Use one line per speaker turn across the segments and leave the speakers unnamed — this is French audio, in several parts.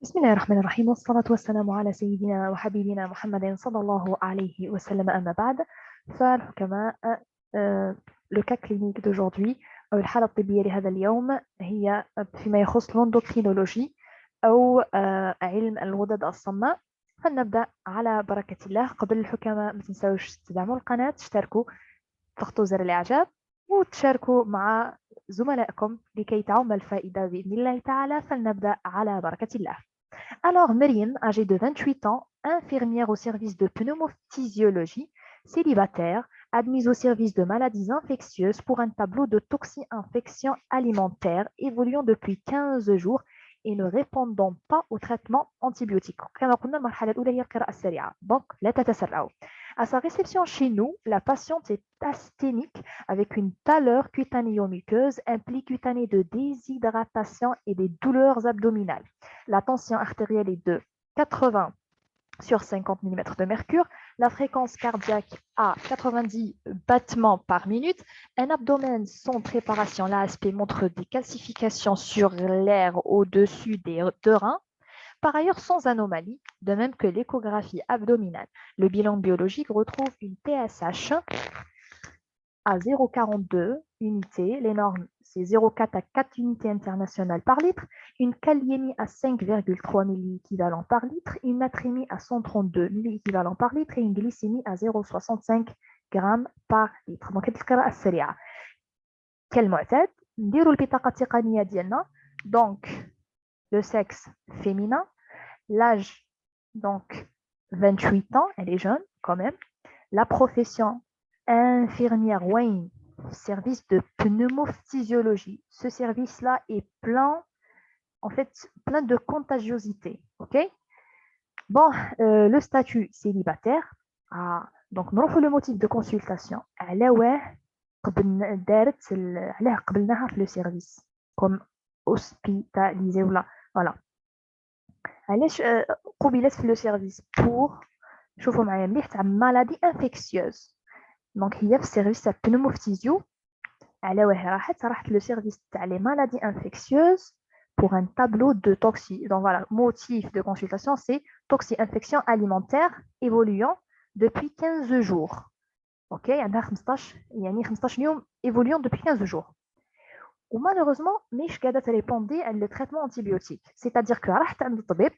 بسم الله الرحمن الرحيم والصلاة والسلام على سيدنا وحبيبنا محمد صلى الله عليه وسلم أما بعد فالحكماء le cas clinique d'aujourd'hui أو الحالة الطبية لهذا اليوم هي فيما يخص l'endocrinologie أو علم الغدد الصماء. فلنبدأ على بركة الله. قبل الحكماء ما تنسوش تدعموا القناة، تشتركوا، تضغطوا زر الإعجاب وتشاركوا مع زملائكم لكي تعم الفائدة بإذن الله تعالى. فلنبدأ على بركة الله. Alors, Myriam, âgée de 28 ans, infirmière au service de pneumophysiologie, célibataire, admise au service de maladies infectieuses pour un tableau de toxi-infection alimentaire évoluant depuis 15 jours et ne répondant pas au traitement antibiotique. Donc, لا تتسرعوا. À sa réception chez nous, la patiente est asthénique avec une pâleur cutanéo-muqueuse, un pli cutané de déshydratation et des douleurs abdominales. La tension artérielle est de 80 sur 50 mm de mercure, la fréquence cardiaque à 90 battements par minute, un abdomen sans préparation. L'ASP montre des calcifications sur l'air au-dessus des deux reins, par ailleurs sans anomalie, de même que l'échographie abdominale. Le bilan biologique retrouve une TSH à 0,42 unités. Les normes, c'est 0,4 à 4 unités internationales par litre. Une kaliémie à 5,3 milli-équivalents par litre. Une natrémie à 132 milli-équivalents par litre. Et une glycémie à 0,65 grammes par litre. Donc, القراءة السريعة. كالمعتاد نديروا البطاقة التقنية ديالنا. Donc, le sexe féminin, l'âge, donc 28 ans, elle est jeune quand même. La profession, infirmière Wayne, service de pneumophysiologie. Ce service-là est plein, en fait, plein de contagiosité. Ok. Bon, le statut célibataire. Ah, donc, nous avons le motif de consultation. Le service comme hospitalisé. Voilà. علاش قبلت في لو سيرفيس بور شوفوا معايا مليح تاع مالادي انفيكسيوز. دونك هي في السيرفيس تاع بنوموفتيزيو. على واه راحت لو سيرفيس تاع لي مالادي انفيكسيوز pour un tableau de toxi. Donc voilà, motif de consultation, c'est toxi-infection alimentaire évoluant depuis 15 jours. Ok, عندها 15 يعني 15 يوم évoluant depuis 15 jours. Ou malheureusement, مش قاعده تريبوندي على le traitement antibiotique. C'est-à-dire que راحت عند الطبيب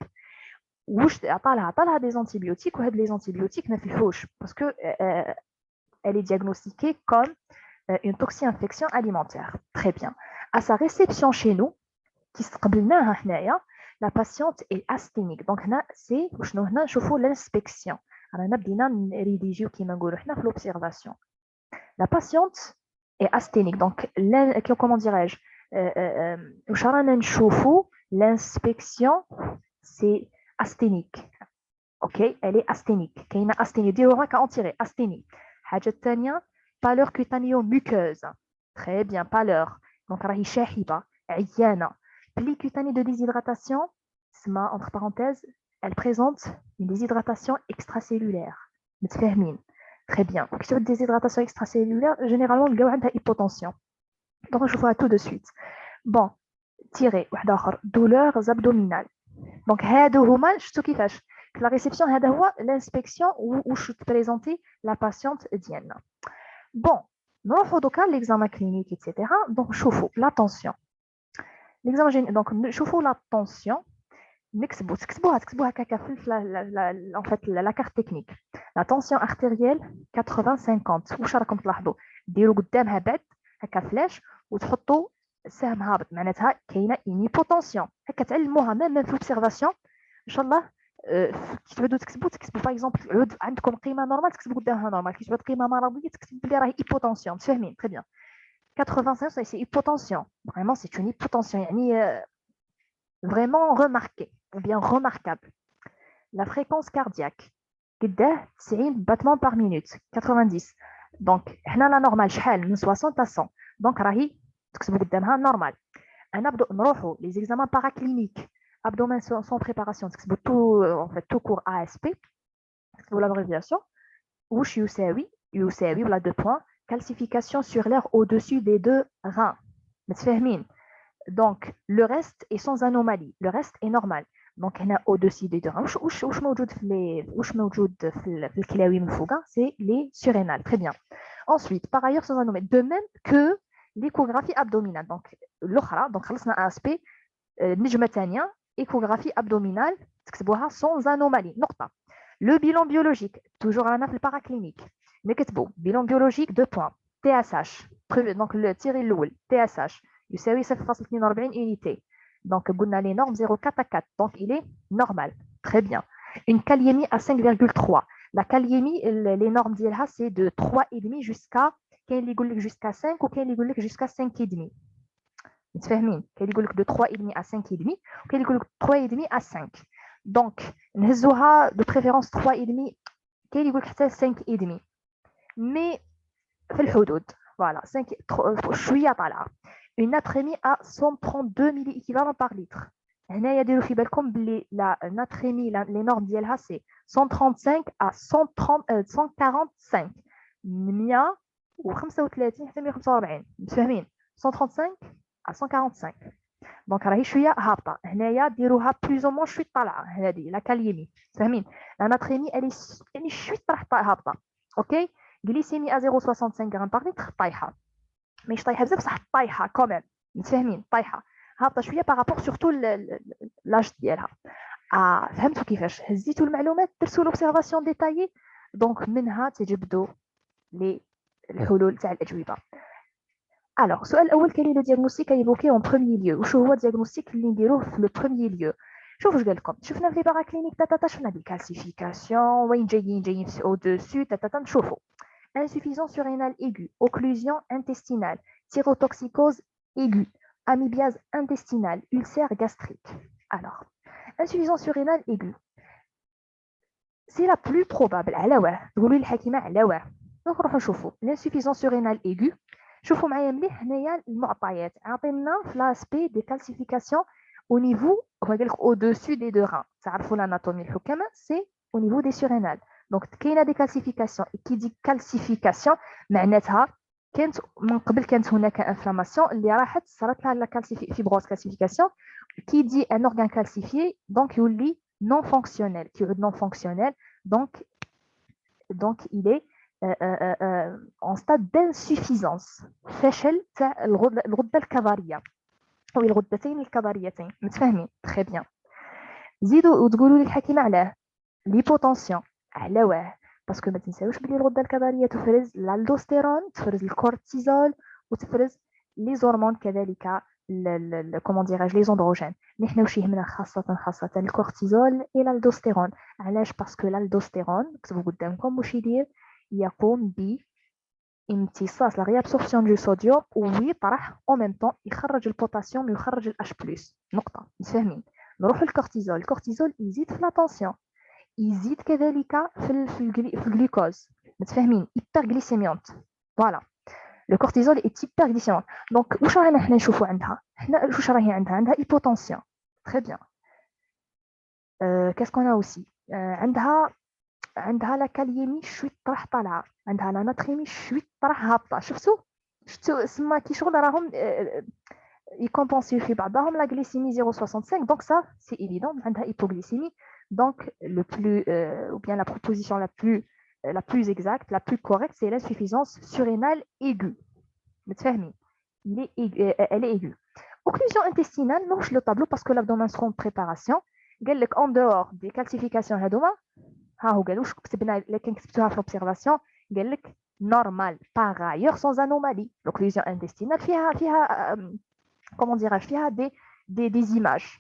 واش عطالها des antibiotiques وهاد les antibiotiques ما فيهوش parce que elle est diagnostiquée comme une toxi-infection alimentaire. Très bien. À sa réception chez nous, qui استقبلناها حنايا, la patiente est asthénique. Donc هنا c'est وشنو هنا نشوفوا l'inspection. رانا بدينا نريديجيو كيما نقولوا حنا في l'observation. La patiente est asthénique. Donc comment dirais-je, واش رانا نشوفوا l'inspection, c'est asthénique. Ok, elle est asthénique. كاينه asthénie ديروها كأنتيري asthénie. الحاجه الثانيه pâleur cutanéo-muqueuse. Très bien, pâleur. Donc راهي شاحبه عيانه. Pli cutané de déshydratation, entre parenthèses, elle présente une déshydratation extracellulaire. متفاهمين. Très bien. Donc une déshydratation extracellulaire, généralement نلقاو عندها hypotension. Donc je vois tout de suite. Bon, tiré واحد اخر douleurs abdominales. Donc هادو هما شفتوا كيفاش la réception هذا هو l'inspection où je te présenter la patiente ديالنا. Bon, نروحوا دوكا l'examen clinique etc. Donc شوفوا la tension. L'examen donc شوفوا la tension. تكتبوها هكاكا في en fait la carte technique. La tension artérielle 80-50. واش راكم تلاحظوا ديروا قدامها بعد هكا فلاش وتحطوا سهم هابط معناتها كاينه une hypotension. هكا تعلموها même في l'observation ان شاء الله. كي تبداو تكتبوا باغ اكزومبل عود عندكم قيمه نورمال تكتبوا قدامها نورمال. كي تبدا قيمه مرضيه تكتب بلي راهي hypotension. متفاهمين؟ très bien. 85 c'est hypotension. Vraiment c'est une hypotension يعني vraiment remarquée ou bien remarquable. La fréquence cardiaque قداه 90 battements par minute 90. Donc هنا la normale شحال من 60 à 100. Donc راهي تكتبوا قدامها normal. نروحوا les examens paracliniques. Abdomen sans préparation, تكتبوا tout en fait tout court ASP. تكتبوا l'abréviation. وش يساوي ولا 2 points calcification sur l'air au-dessus des deux reins. متفاهمين؟ Donc le reste est sans anomalie, le reste est normal. دونك هنا au-dessus des deux reins. واش موجود في الكلاوي من فوق؟ c'est les surrénales. Très bien. Ensuite, par ailleurs, sans anomalie, de même que l'échographie abdominale. Donc l'autre, donc خلصنا aspect النجمة الثانية échographie abdominale تكتبوها sans anomalie. نقطة. Le bilan biologique, toujours à في paraclinique. نكتبو bilan biologique 2 points. TSH. Donc le tiré الأول TSH يساوي 0.42 unité. Donc قلنا les normes 0,4 à 4. Donc il est normal. Très bien. Une kaliémie à 5,3. La kaliémie, les normes ديالها c'est de 3,5 jusqu'à كاين اللي يقول لك jusqu'à 5 وكاين اللي يقول لك jusqu'à 5,5. متفاهمين؟ كاين اللي يقول لك de 3,5 à 5,5 وكاين اللي يقول لك 3,5 à 5. Donc نهزوها de préférence 3,5 كاين اللي يقول لك حتى 5,5 mais في الحدود voilà 5 شويه طالعه. Une natrémie à 132 milli-équivalents par litre. هنايا ديروا في بالكم بلي لا ناتريمي لي نورم ديالها سي 135 à 145 135 حتى 145 متفاهمين 135 à 145 دونك راهي شويه هابطه. هنايا ديروها بلوز او مون شويه طالعه. هذه لا كاليمي فاهمين. لا ناتريمي يعني شويه راح هابطه. اوكي غليسيمي à 0,65 غرام par litre طايحه ماشي طايحه بزاف بصح طايحه كوميم متفاهمين طايحه هابطه شويه بارابور سورتو لاج ديالها. فهمتوا كيفاش هزيتوا المعلومات درتوا لوبسيرفاسيون ديتايي دونك منها تجبدوا الحلول تاع الاجوبه. الوغ السؤال الاول كاين لو دياغنوستيك ايفوكي اون بروميي ليو. وشو هو الدياغنوستيك اللي نديروه في لو بروميي ليو؟ شوفوا واش قال لكم. شفنا في لي باراكلينيك تاتا شفنا دي كالسيفيكاسيون وين جايين او دوسو تاتا. نشوفوا insuffisance surrénale aiguë, occlusion intestinale, thyrotoxicose aiguë, amibiase intestinale, ulcère gastrique. Alors, insuffisance surrénale aiguë, c'est la plus probable. تقولوا لي الحكيمة على واه. دونك نروحوا نشوفوا l'insuffisance surrénale aiguë. شوفوا معايا مليح هنايا المعطيات عطينا في لاسبي دي كالسيفيكاسيون au niveau هو قال لك au-dessus des deux reins. تعرفوا l'anatomie الحكمة c'est au niveau des surrénales. دونك كاينه دي كالسيفيكاسيون. كي دي كالسيفيكاسيون معناتها كانت من قبل كانت هناك انفلاماسيون اللي راحت صارت لها لا فيبروز كالسيفيكاسيون. كي دي ان اورغان كالسيفيي دونك يولي نون فونكسيونيل. كيعود نون فونكسيونيل دونك il est en stade d'insuffisance. فشل تاع الغده الكظريه او الغدتين الكظريتين. متفاهمين؟ تري بيان. زيدوا وتقولوا لي الحكيمه علاه ليبوتونسيون. على واه باسكو ما تنساوش بلي الغده الكظريه تفرز الالدوستيرون تفرز الكورتيزول وتفرز لي زورمون كذلك كومون ديراج لي زوندروجين. نحن واش يهمنا خاصه الكورتيزول الى الالدوستيرون. علاش؟ باسكو الالدوستيرون كتبوا قدامكم واش يدير؟ يقوم ب امتصاص لا ريابسوربسيون دو صوديوم ويطرح او ميم طون يخرج البوتاسيوم ويخرج الاش بلس. نقطه. متفاهمين؟ نروحوا للكورتيزول. الكورتيزول يزيد في لا طونسيون يزيد كذلك في الجلوكوز. متفاهمين؟ هيبرغليسيميونت. فوالا لو كورتيزول اي هيبرغليسيميونت. دونك واش رانا حنا نشوفوا عندها؟ حنا واش راهي عندها هيبوتونسيون. تري بيان. كاسكو انا اوسي عندها لا كاليمي شويه طرح طالعه. عندها لا ناتريمي شويه طرح هابطه. شفتوا سما كي شغل راهم يكومبونسيو في بعضهم لا غليسيمي 0,65 دونك سا سي ايفيدون عندها هيبوغليسيمي. Donc, le plus, ou bien la proposition la plus exacte, la plus correcte, c'est l'insuffisance surrénale aiguë. Elle est aiguë. Occlusion intestinale, non, je le tableau parce que l'abdomen sera en préparation. En dehors des calcifications, l'observation, normal, par ailleurs, sans anomalie. L'occlusion intestinale, comment dirais-je, des images.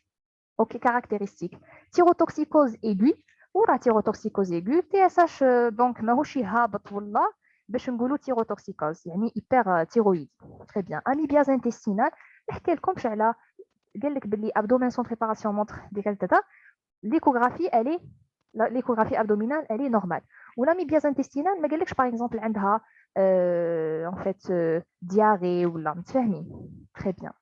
Ok, caractéristiques. Thyrotoxicose aiguë ou la thyrotoxicose aiguë, TSH donc ماهوش هابط والله باش نقولوا thyrotoxicose يعني hyperthyroïde. Très bien. Amibiase intestinale نحكي لكمش على قال لك باللي abdomen sans préparation montre des résultats. L'échographie abdominale elle est normale. Ou l'amibiase intestinale ما قالكش par exemple عندها en fait diarrhée ولا متفاهمين. Très bien.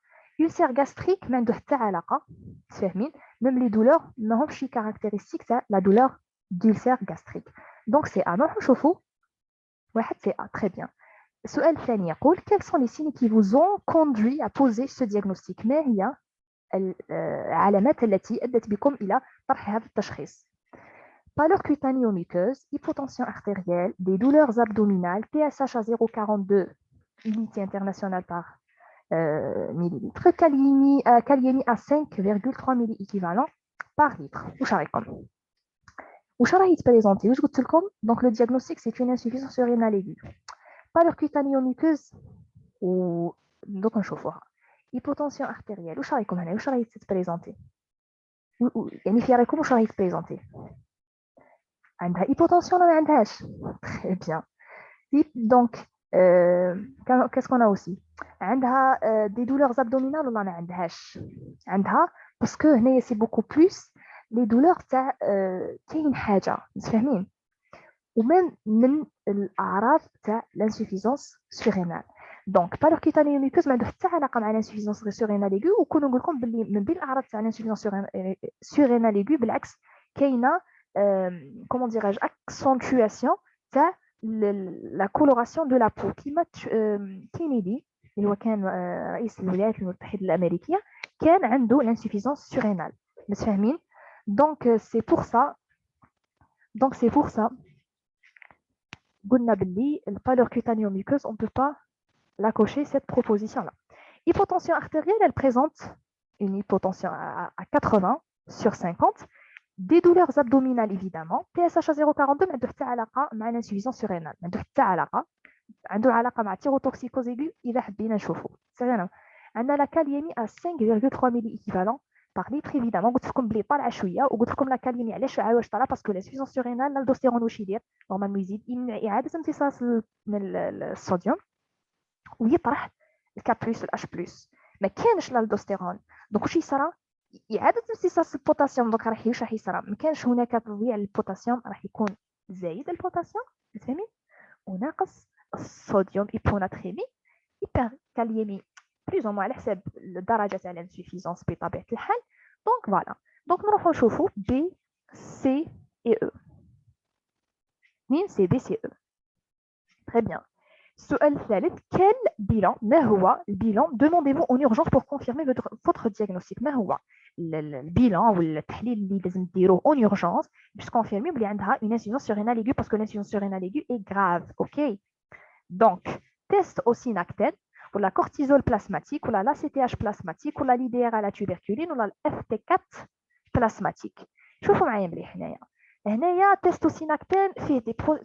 Ulcère gastrique ما عنده حتى علاقه. فاهمين؟ même les douleurs ماهمش caractéristiques تاع la douleur d'ulcère gastrique. donc c'est A. نروحوا نشوفوا واحد c'est A. très bien. السؤال الثاني يقول quels sont les signes qui vous ont conduit à poser ce diagnostic؟ ما هي العلامات التي أدت بكم إلى طرح هذا التشخيص. pâleur cutanéo-muqueuse, hypotension artérielle, des douleurs abdominales, TSH à 0,42 unité internationale par millilitre, kaliémie à 5,3 milli-équivalent par litre. واش راهي تبريزونتي واش قلت لكم دونك لو ديagnostic c'est une insuffisance rénale aiguë. pâleur cutanéo-muqueuse و دوك نشوفوها. hypotension artérielle واش رايكم هنا واش راهي تبريزونتي يعني في رايكم واش راهي تبريزونتي عندها hypotension ولا ما عندهاش très bien donc qu'est-ce qu'on a aussi عندها des douleurs abdominales ولا ما عندهاش عندها parce que هنا c'est beaucoup plus les douleurs تاع كاين حاجه متفاهمين ومن من الاعراض تاع l'insuffisance surrénale. دونك pâleur cutanéo-muqueuse ما عنده حتى علاقه مع l'insuffisance surrénale aiguë وكون نقول لكم باللي من بين الاعراض تاع l'insuffisance surrénale aiguë بالعكس كاينه comment dirais-je accentuation تاع la coloration de la peau كيما كينيدي اللي هو كان رئيس الولايات المتحده الامريكيه كان عنده l'insuffisance surrénale متفاهمين. Donc c'est pour ça قلنا باللي pâleur cutanéo-muqueuse on ne peut pas la cocher cette proposition là. Hypotension artérielle elle présente une hypotension à 80 sur 50, des douleurs abdominales évidemment, TSH à 0,42 ما عنده حتى علاقه مع l'insuffisance surrénale ما عنده حتى علاقه عنده علاقه مع thyrotoxicose aiguë اذا حبينا نشوفوا سيرنا. عندنا لا كاليمي à 5,3 ملي équivalent par litre évidemment قلت لكم بلي طالعه شويه وقلت لكم لا كاليمي علاش طالعه باسكو l'insuffisance surrénale الالدوستيرون واش يدير نورمالمون يزيد اعاده امتصاص من الصوديوم ويطرح الكا بلس الاش بلس ما كانش الالدوستيرون دونك واش يصرى اعاده امتصاص البوتاسيوم دونك واش راح يصرى ما كانش هناك تضييع للبوتاسيوم راح يكون زايد البوتاسيوم فهمتي وناقص الصوديوم ايبوناتريمي هيبر كاليمي بلوز او على حساب الدرجه تاع الانسوفيزونس بطبيعه الحال. دونك فوالا دونك نروحو نشوفو بي سي اي او مين سي بي سي او تري بيان. السؤال الثالث كان بيلان ما هو البيلان demandez-vous en urgence pour confirmer votre diagnostic ما هو البيلان والتحليل اللي لازم ديروه en urgence باش كونفيرمي بلي عندها une insuffisance surrénale aiguë parce que l'insuffisance surrénale aiguë est grave. ok donc test au synactène ou la cortisol plasmatique ou la l'ACTH plasmatique ou la l'IDR à la tuberculine ou la FT4 plasmatique. شوفوا معايا مليح هنايا تيست au synactène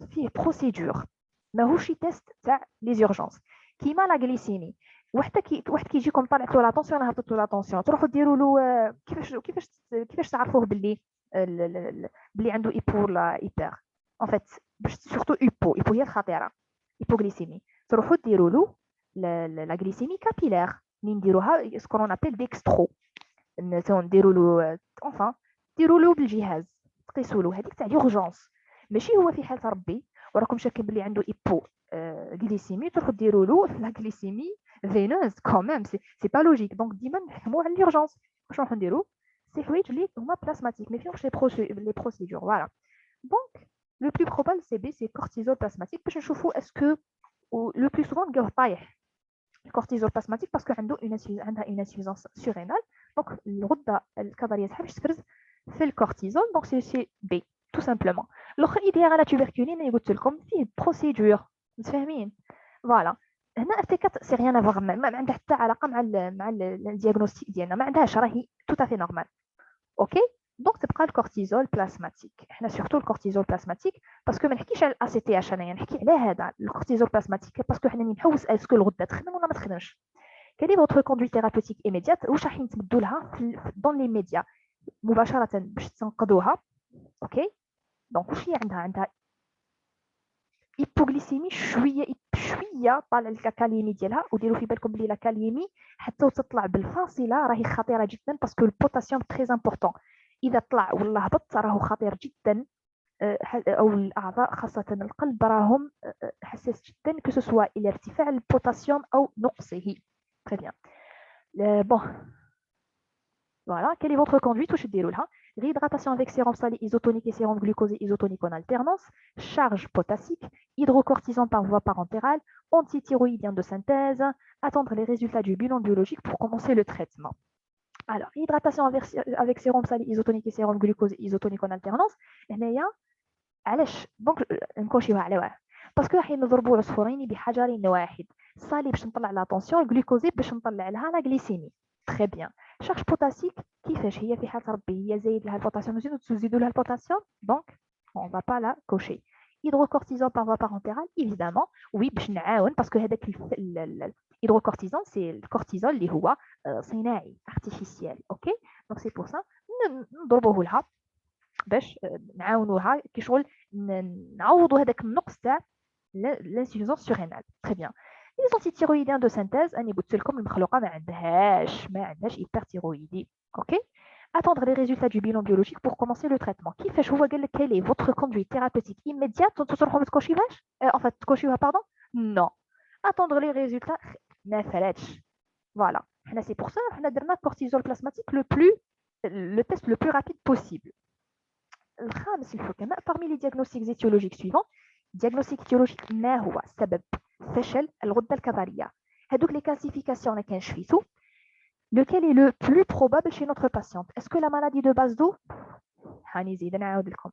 فيه procédure ماهوش تيست تاع لي زورجونس كيما لا غليسيمي واحد كيجيكم طالعتوا لا طونسيون هبطتوا لا طونسيون تروحوا ديروا له كيفاش تعرفوه باللي عنده ايبو ولا ايبر ان فيت باش سورتو ايبو هي الخطيره ايبوغليسيمي تروحوا ديروا له لا غليسيمي كابيلير اللي نديروها سكرون ابل ديكسترو نديروا له انفان ديروا له بالجهاز تقيسوا له هذيك تاع اورجونس ماشي هو في حاله ربي وراكم شاكين بلي عنده ايبو غليسيمي تروحوا ديروا له لا غليسيمي فينوز كوميم سي با لوجيك دونك ديما نحكموا على لورجونس واش راح نديروا سي حوايج اللي هما بلازماتيك ما فيهمش لي بروسيدور فوالا دونك لو بلو بروبابل سي بي سي كورتيزول بلازماتيك باش نشوفوا اسكو لو بلو سوفون نلقاوه طايح الكورتيزول بلازماتيك باسكو عندها اون انسيفيزونس سورينال دونك الغده الكظريه تاعها باش تفرز في الكورتيزول دونك سي بي tout simplement. الاخر يدير على tuberculine اللي قلت لكم فيه بروسيدور متفاهمين فوالا. هنا افتكرت سي ريان افوغ ما عندها حتى علاقه مع الدياغنوستيك ديالنا ما عندهاش راهي تو افي نورمال. اوكي دونك تبقى الكورتيزول بلازماتيك حنا سورتو الكورتيزول بلازماتيك باسكو ما نحكيش على الاي سي تي اش انايا نحكي على هذا الكورتيزول بلازماتيك باسكو حنا نحوس اسكو الغده تخدم ولا ما تخدمش. كاين فوتر كوندوي ثيرابوتيك ايميديات واش راح نتمدوا لها دون لي ميديا مباشره باش تنقذوها. اوكي دونك واش هي عندها ايبوغليسيمي شويه طالع الكاليمي ديالها وديروا في بالكم بلي لا كاليمي حتى تطلع بالفاصله راهي خطيره جدا باسكو البوتاسيوم تري امبورطون اذا طلع ولا هبط راهو خطير جدا او الاعضاء خاصه القلب راهم حساس جدا كو سوا الى ارتفاع البوتاسيوم او نقصه. تري بيان بون voilà quelle est votre conduite واش ديروا لها réhydratation avec sérum salé isotonique et sérum glucosé isotonique en alternance, charge potassique, hydrocortisone par voie parentérale, antithyroïdien de synthèse, attendre les résultats du bilan biologique pour commencer le traitement. Alors, hydratation avec sérum salé isotonique et sérum glucose isotonique en alternance. هنايا علاش دونك نكوشيوها على واحد باسكو راح نضربوا عصفورين بحجر واحد. الصالي باش نطلع لا طونسيون، الجلوكوزي باش نطلع لها لا غليسيمي. تري بيان. شارج بوتاسيك كيفاش هي في حاله ربي هي زايد لها البوتاسيوم، نزيدوا لها البوتاسيوم دونك on va pas la cocher. Hydrocortisone par voie parentérale évidemment oui باش نعاون باسكو هذاك الهيدروكورتيزون سي الكورتيزول اللي هو صناعي artificiel. اوكي دونك سي بور سا نضربوه لها باش نعاونوها كي شغل نعوضوا هذاك النقص تاع l'insuffisance surrénale. Très bien. Les antithyroïdiens de synthèse, أنا قلت لكم المخلوقة ما عندهاش hyperthyroïdie. Ok. Attendre les résultats du bilan biologique pour commencer le traitement. كيفاش هو قال لك quelle est votre conduite thérapeutique immédiate تروحوا ما تكوشيوهاش en fait تكوشيوها pardon non. Attendre les résultats ما فلاتش. Voilà. حنا c'est pour ça حنا درنا cortisol plasmatique le test le plus rapide possible. الخامس الحكماء parmi les diagnostics étiologiques suivants. diagnostic étiologique ما هو سبب فشل الغدة الكظرية؟ هذوك les classifications ما كانش فيتو. lequel est le plus probable chez notre patiente? Est-ce que la maladie de base d'eau هنزيد نعاود لكم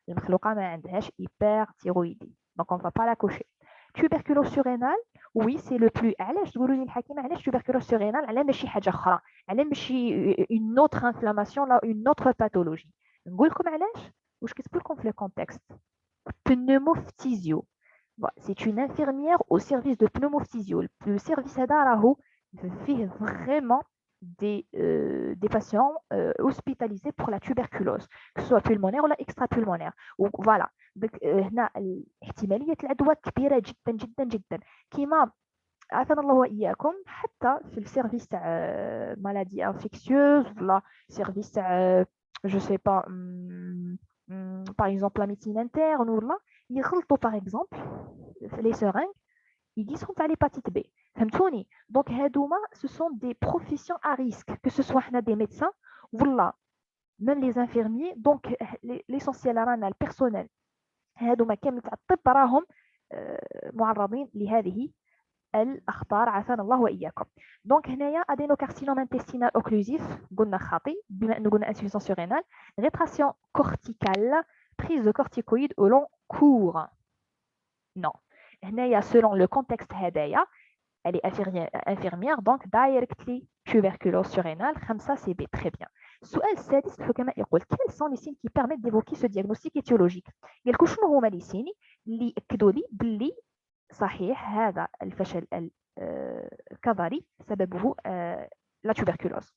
المخلوقة ما عندهاش hyperthyroïdie donc on va pas la cocher. tuberculose surrénale oui c'est le plus. علاش تقولوا لي الحكيمة علاش tuberculose surrénale على ماشي حاجة أخرى على ماشي une autre inflammation là une autre pathologie؟ نقول لكم علاش واش كتبوا لكم في le contexte. pneumophthysio. C'est une infirmière au service de pneumophthysio. Le service هذا راهو فيه vraiment des patients hospitalisés pour la tuberculose que ce soit pulmonaire ou extrapulmonaire. Voilà. Donc هنا احتمالية العدوى كبيرة جدا جدا جدا كيما عافانا الله وإياكم حتى في السيرفيس تاع مالادي انفيكسيوز ولا سيرفيس تاع je sais pas par exemple la médecine interne ولا يغلطوا par exemple les seringues يقيسهم تاع l'hépatite B. فهمتوني دونك هادوما ce sont des professions à risque que ce soit حنا des médecins ولا même les infirmiers donc l'essentiel رانا البيرسونيل هادوما كامل تاع الطب راهم معرضين لهذه الاخطار عافانا الله واياكم. دونك هنايا adénocarcinome intestinal occlusif قلنا خاطي بما انه قلنا insuffisance surrénale. rétration corticale prise de corticoïdes au long cours non. هنايا selon le contexte هدايا elle est infirmière donc directly tuberculose surrénale 5 CB. très bien. السؤال السادس الحكماء يقول quels sont les signes qui permettent d'évoquer ce diagnostic étiologique؟ قال لكم شنو هما لي سيني اللي ياكدوا لي باللي صحيح هذا الفشل الكظري سببه la tuberculose.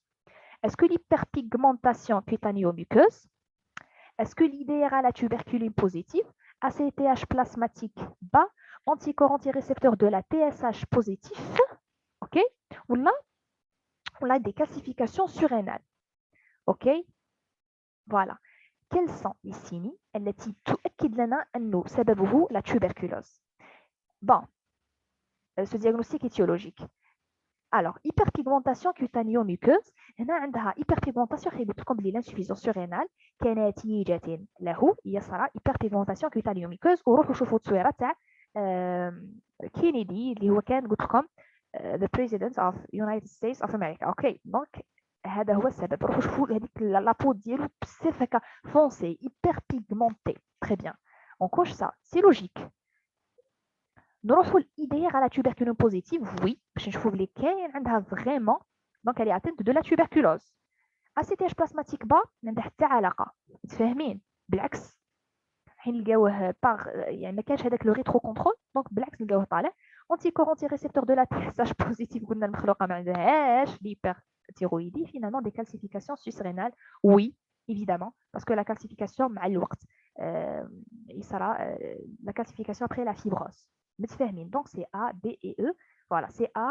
Est-ce que l'hyperpigmentation cutanéo-muqueuse? Est-ce que l'IDR à la tuberculine positive? ACTH plasmatique bas? Anticorps antirécepteurs de la TSH positif? Ok? On a des calcifications surrénales. Ok? Voilà. Quels sont les signes التي تؤكد لنا أنه سببه la tuberculose? Bon, ce diagnostic étiologique. Alors, hyperpigmentation cutanéo-muqueuse. هنا عندها hyperpigmentation qui قلت لكم بلي l'insuffisance surrénale كنتيجة له يصرى hyperpigmentation cutanéo-muqueuse. وروحوا شوفوا التصويرة تاع كينيدي اللي هو كان قلت لكم the president of United States of America. اوكي دونك هذا هو السبب. روحوا شوفوا هذيك لابو ديالو بزاف هكا فونسي hyperpigmenté. Très bien. On coche ça. C'est logique. نروحوا l'IDR à la tuberculose positive oui باش نشوفوا بلي كاين عندها فريمون دونك elle est atteinte de la tuberculose. ACTH plasmatique bas ما عندها حتى علاقه متفاهمين بالعكس حين نلقاوه باغ يعني ما كانش هذاك لو ريترو كونترول دونك بالعكس نلقاوه طالع. anticorps antirécepteurs de la TSH positive قلنا المخلوقه ما عندهاش l'hyperthyroïdie. finalement des calcifications susrénales oui évidemment parce que la calcification مع الوقت يصرى la calcification après la fibrose. Donc c'est A, B et E. Voilà, c'est A,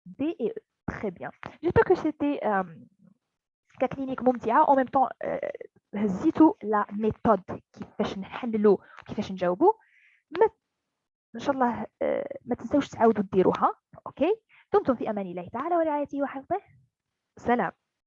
B et E. Très bien. J'espère que c'était cas clinique ممتعة. En même temps, هزيتوا la méthode كيفاش نحللوا وكيفاش نجاوبوا. إن شاء الله ما تنسوش تعاودوا ديروها. أوكي. دمتم في أمان الله تعالى ورعايته وحفظه. سلام.